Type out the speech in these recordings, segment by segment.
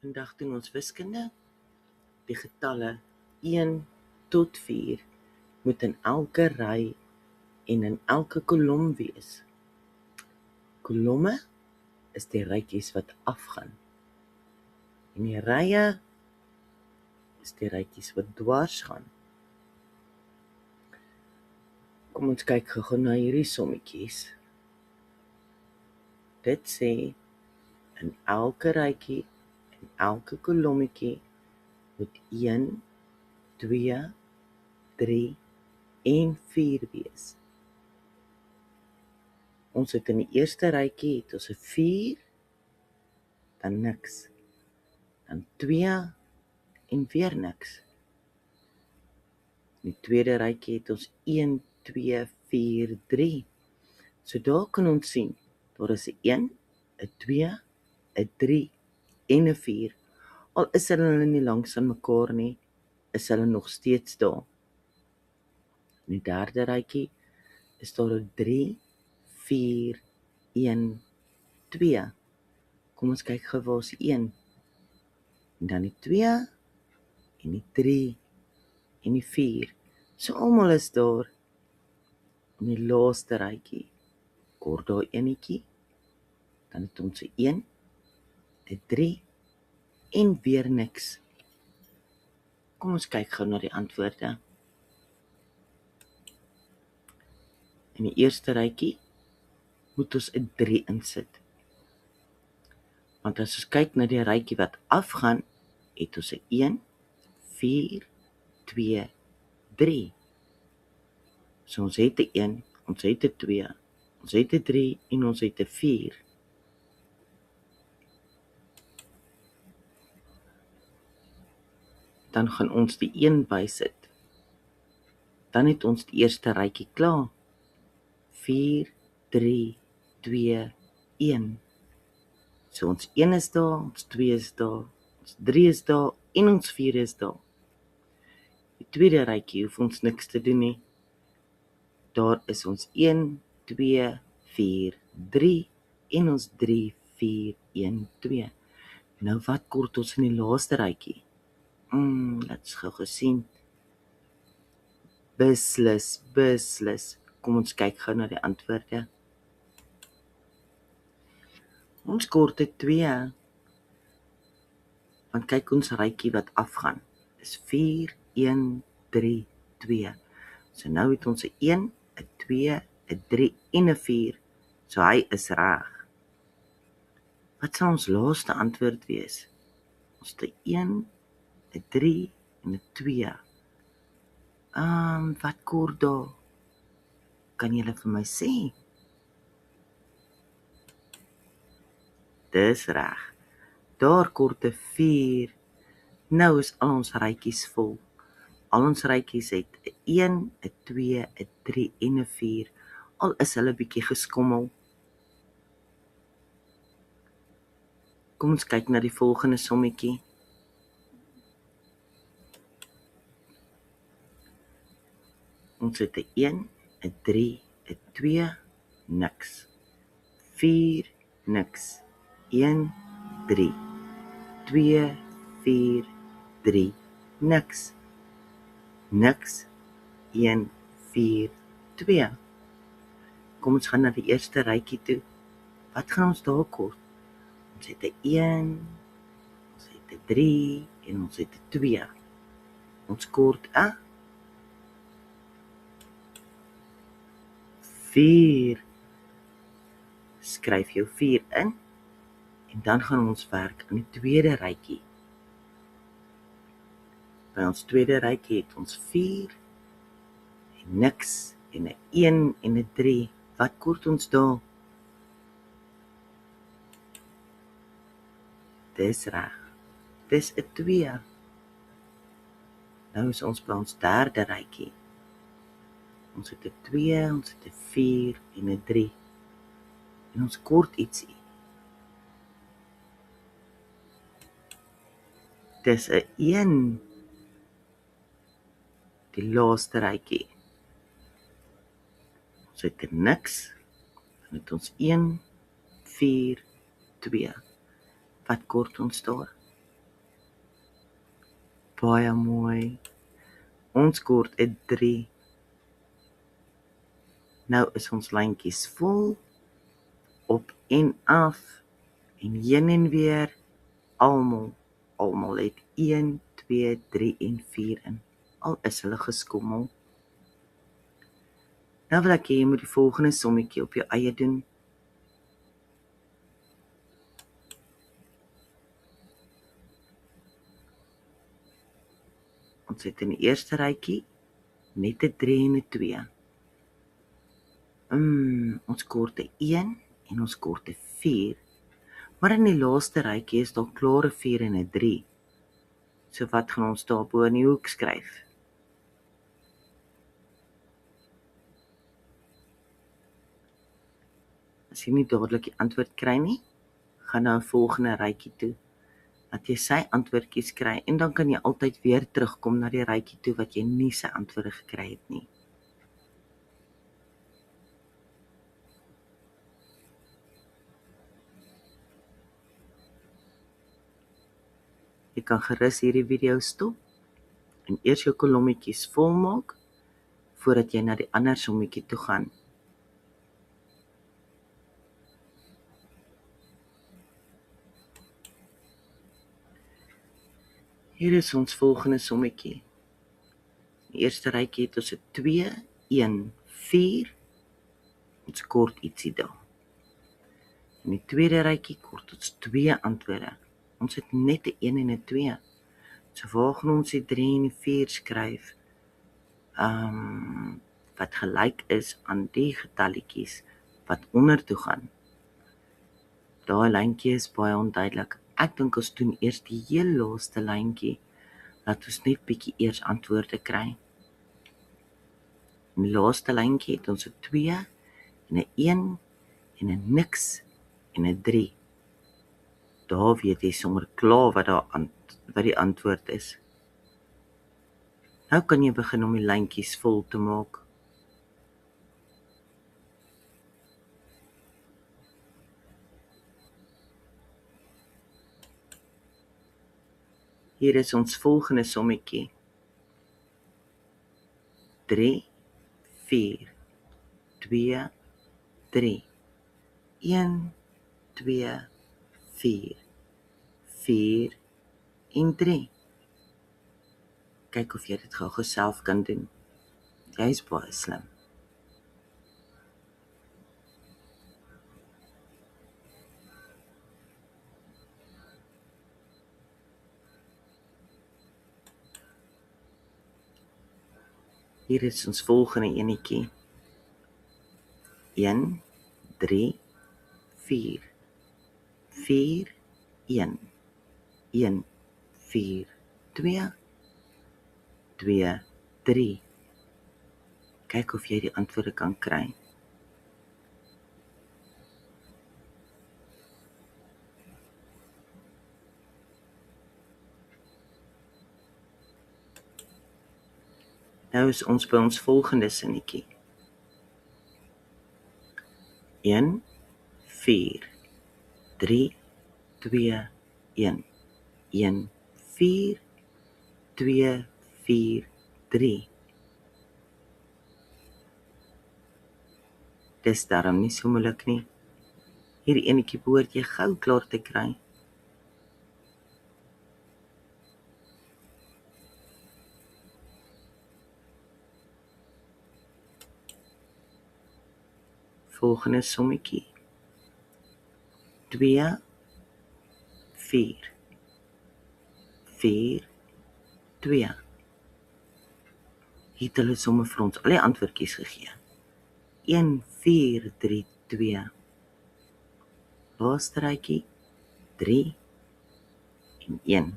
Vandag doen ons wiskunde. Die getalle 1 tot 4 moet in elke ry en in elke kolom wees. Kolomme is die rytjies wat afgaan. En die rye is die rytjies wat dwars gaan. Kom ons kyk gou na hierdie sommetjies. Dit sê in elke rytjie en elke kolommetjie moet 1, 2, 3 en 4 wees. Ons het in die eerste rytjie het ons 'n 4, dan niks. Dan 2 en weer niks. In die tweede rytjie het ons 1, 2, 4, 3. So daar kan ons sien, daar is 'n 1, 'n 2, 'n 3 en 'n 4. Al is hulle nie langs aan mekaar nie, is hulle nog steeds daar. In die derde rytjie is daar 'n 3, 4, 1, 2. Kom ons kyk gou waar is die 1. En dan die 2 en die 3 en die 4. So almal is daar. In die laaste rytjie kort daar enetjie. Dan het ons 'n 1, 'n 3 en weer niks. Kom ons kyk gou na die antwoorde. In die eerste rytjie moet ons 'n 3 insit. Want as ons kyk na die rytjie wat afgaan, het ons 'n 1, 4, 2, 3. So ons het 'n 1, ons het 'n 2, ons het 'n 3 en ons het 'n 4. Dan gaan ons die 1 bysit. Dan het ons die eerste rytjie klaar. 4, 3, 2, 1. So ons 1 is daar, ons 2 is daar, ons 3 is daar en ons 4 is daar. Die tweede rytjie hoef ons niks te doen nie. Daar is ons 1, 2, 4, 3 en ons 3, 4, 1, 2. Nou wat kort ons in die laaste rytjie? Laat ons gou gesien. Beslis. Kom ons kyk gou na die antwoorde. Ons kort het 2. Want kyk ons rytjie wat afgaan. Is 4, 1, 3, 2. So nou het ons 'n 1, 'n 2, 'n 3 en 'n 4. So hy is reg. Wat sal ons laaste antwoord wees? Ons het 'n 1, 'n 3 en 'n 2. Wat kort daar? Kan julle vir my sê? Dis reg. Daar kort 'n 4. Nou is al ons rytjies vol. Al ons rytjies het 'n 1, 'n 2, 'n 3 en 'n 4. Al is hulle bietjie geskommel. Kom ons kyk na die volgende sommetjie. Ons het 'n 1, 'n 3, 'n 2, niks. 4, niks. 1, 3. 2, 4, 3, niks. Niks. 1, 4, 2. Kom ons gaan na die eerste rytjie toe. Wat gaan ons daar kort? Ons het 'n 1, ons het 'n 3 en ons het 'n 2. Ons kort 'n 4. Skryf jou 4 in en dan gaan ons werk aan die tweede rytjie. By ons tweede rytjie het ons 4 en niks en 'n 1 en 'n 3. Wat kort ons daar? Dis reg. Dis 'n 2. Nou is ons by ons derde rytjie. Ons het 'n 2, ons het 'n 4 en 'n 3. En ons kort ietsie. Dis 'n 1. Die laaste rytjie. Ons het 'n niks. Dan het ons 1, 4, 2. Wat kort ons daar? baie mooi. Ons kort 'n 3. Nou is ons lyntjies vol, op en af, en heen en weer, almal het 1, 2, 3 en 4 in, al is hulle geskommel. Nou wil ek hê jy moet die volgende sommetjie op jou eie doen. Ons het in die eerste rytjie net 'n 3 en 'n 2. Ons kort 'n 1 en ons kort 'n 4. Maar in die laaste rytjie is daar klaar 'n 4 en 'n 3. So wat gaan ons daarbo in die hoek skryf? As jy nie dadelik die antwoord kry nie, gaan na 'n volgende rytjie toe, dat jy sy antwoordjies kry, en dan kan jy altyd weer terugkom na die rytjie toe wat jy nie sy antwoorde gekry het nie. Jy kan gerus hierdie video stop en eers jou kolommetjies volmaak voordat jy na die ander sommetjie toe gaan. Hier is ons volgende sommetjie. Die eerste rytjie het ons 'n 2, 1, 4. Ons kort ietsie daar. In die tweede rytjie kort ons 2 antwoorde. Ons het net 'n 1 en 'n 2. So waar gaan ons die 3 en die 4 skryf? Wat gelyk is aan die getalletjies wat onder toe gaan. Daai lyntjie is baie onduidelik. Ek dink ons doen eers die heel laaste lyntjie, laat ons net bietjie eers antwoorde kry. In die laaste lyntjie het ons 'n 2 en 'n 1 en 'n niks en 'n 3. Daar weet jy sommer klaar wat die antwoord is. Nou kan jy begin om die lyntjies vol te maak. Hier is ons volgende sommetjie. 3, 4, 2, 3, 1, 2, 4, 4 en 3. Kyk of jy dit gou self kan doen. Jy is baie slim. Hier is ons volgende enetjie. 1, 3, 4, 4, 1, 1, 4, 2, 2, 3. Kyk of jy die antwoorde kan kry. Nou is ons by ons volgende sinnetjie. 1, 4, 3, 2, 1, 1, 4, 2, 4, 3. Dis daarom nie so moeilik nie. Hierdie enetjie behoort jy gou klaar te kry. Volgende sommetjie. 2, 4, 4, 2. Hier het hulle somme vir ons al die antwoordjies gegee. 1, 4, 3, 2. Laaste rytjie, 3 en 1.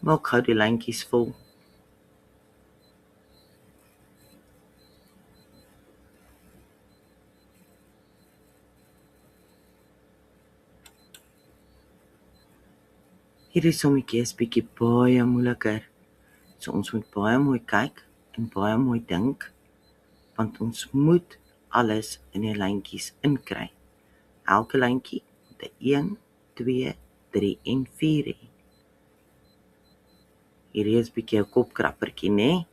Maak gou die lyntjies vol. Hierdie sommetjie is bietjie baie moeiliker. So ons moet baie mooi kyk en baie mooi dink, want ons moet alles in die lyntjies inkry. Elke lyntjie moet 'n 1, 2, 3 en 4 hê. Hierdie is bietjie 'n kopkrappertjie, nê?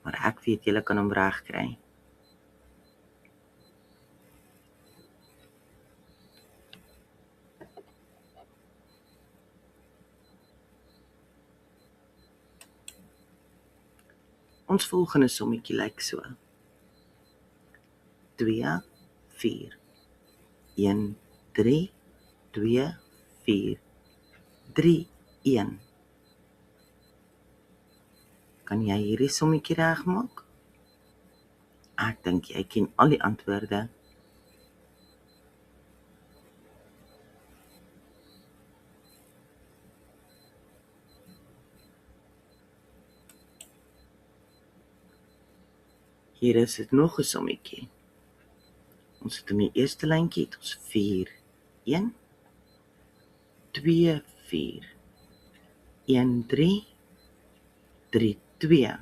Maar ek weet julle kan hom reg kry. Ons volgende sommetjie lyk so. 2, 4, 1, 3, 2, 4, 3, 1. Kan jy hierdie sommetjie regmaak? Ek dink jy ken al die antwoorde. Hier is dit nog 'n sommetjie. Ons het in die eerste lyntjie het ons 4, 1, 2, 4, 1, 3, 3, 2.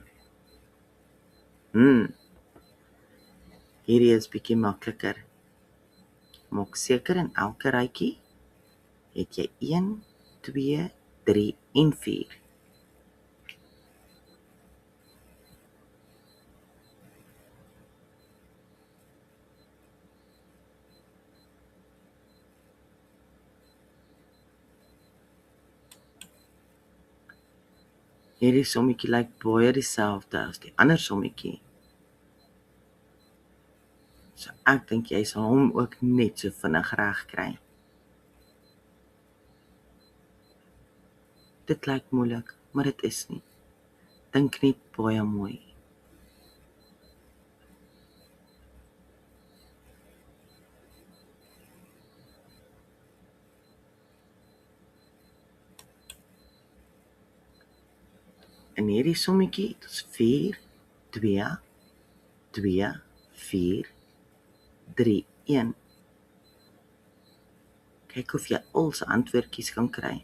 Hierdie is bietjie makliker. Maak seker in elke rytjie het jy 1, 2, 3 en 4. Hierdie sommetjie lyk baie dieselfde as die ander sommetjie. So ek dink jy sal hom ook net so vinnig reg kry. Dit lyk moeilik, maar dit is nie. Dink net baie mooi. In hierdie sommetjie het ons 4, 2, 2, 4, 3, 1. Kyk of jy al se antwoordjies kan kry.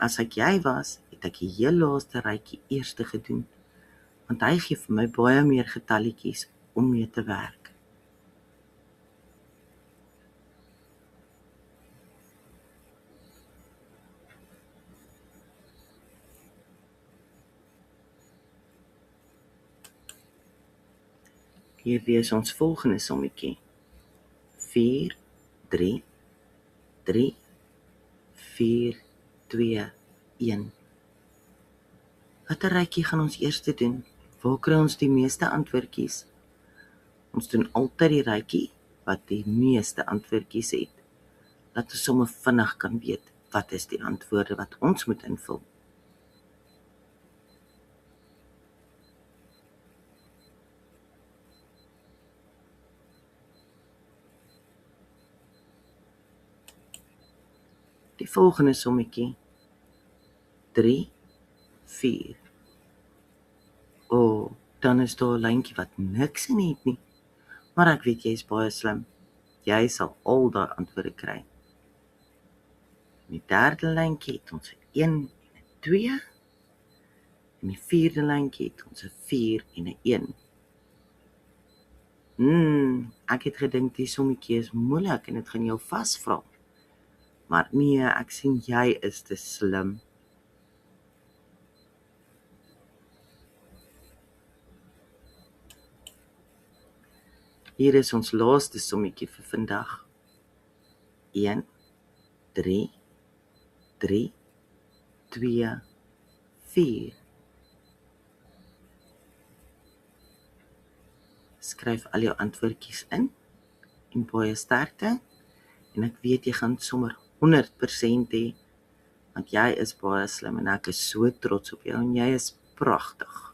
As ek jy was, het ek die heel laaste rytjie eers gedoen, want hy gee vir my baie meer getalletjies om mee te werk. Hierdie is ons volgende sommetjie. 4, 3, 3, 4, 2, 1. Watter rytjie gaan ons eers doen? Waar kry ons die meeste antwoordjies? Ons doen altyd die rytjie wat die meeste antwoordjies het. Laat ons sommer vinnig kan weet wat is die antwoorde wat ons moet invul. Die volgende sommetjie. 3, 4. Dan is daar 'n lyntjie wat niks in het nie. Maar ek weet jy is baie slim. Jy sal al daai antwoorde kry. In die derde lyntjie het ons 'n 1 en 'n 2. In die vierde lyntjie het ons 'n 4 en 'n 1. Ek het gedink die sommetjie is moeilik en dit gaan jou vasvra. Maar nee, ek sien jy is te slim. Hier is ons laaste sommetjie vir vandag. 1, 3, 3, 2, 4. Skryf al jou antwoordjies in en baie sterkte. En ek weet jy gaan sommer 100% hê, want jy is baie slim en ek is so trots op jou en jy is pragtig.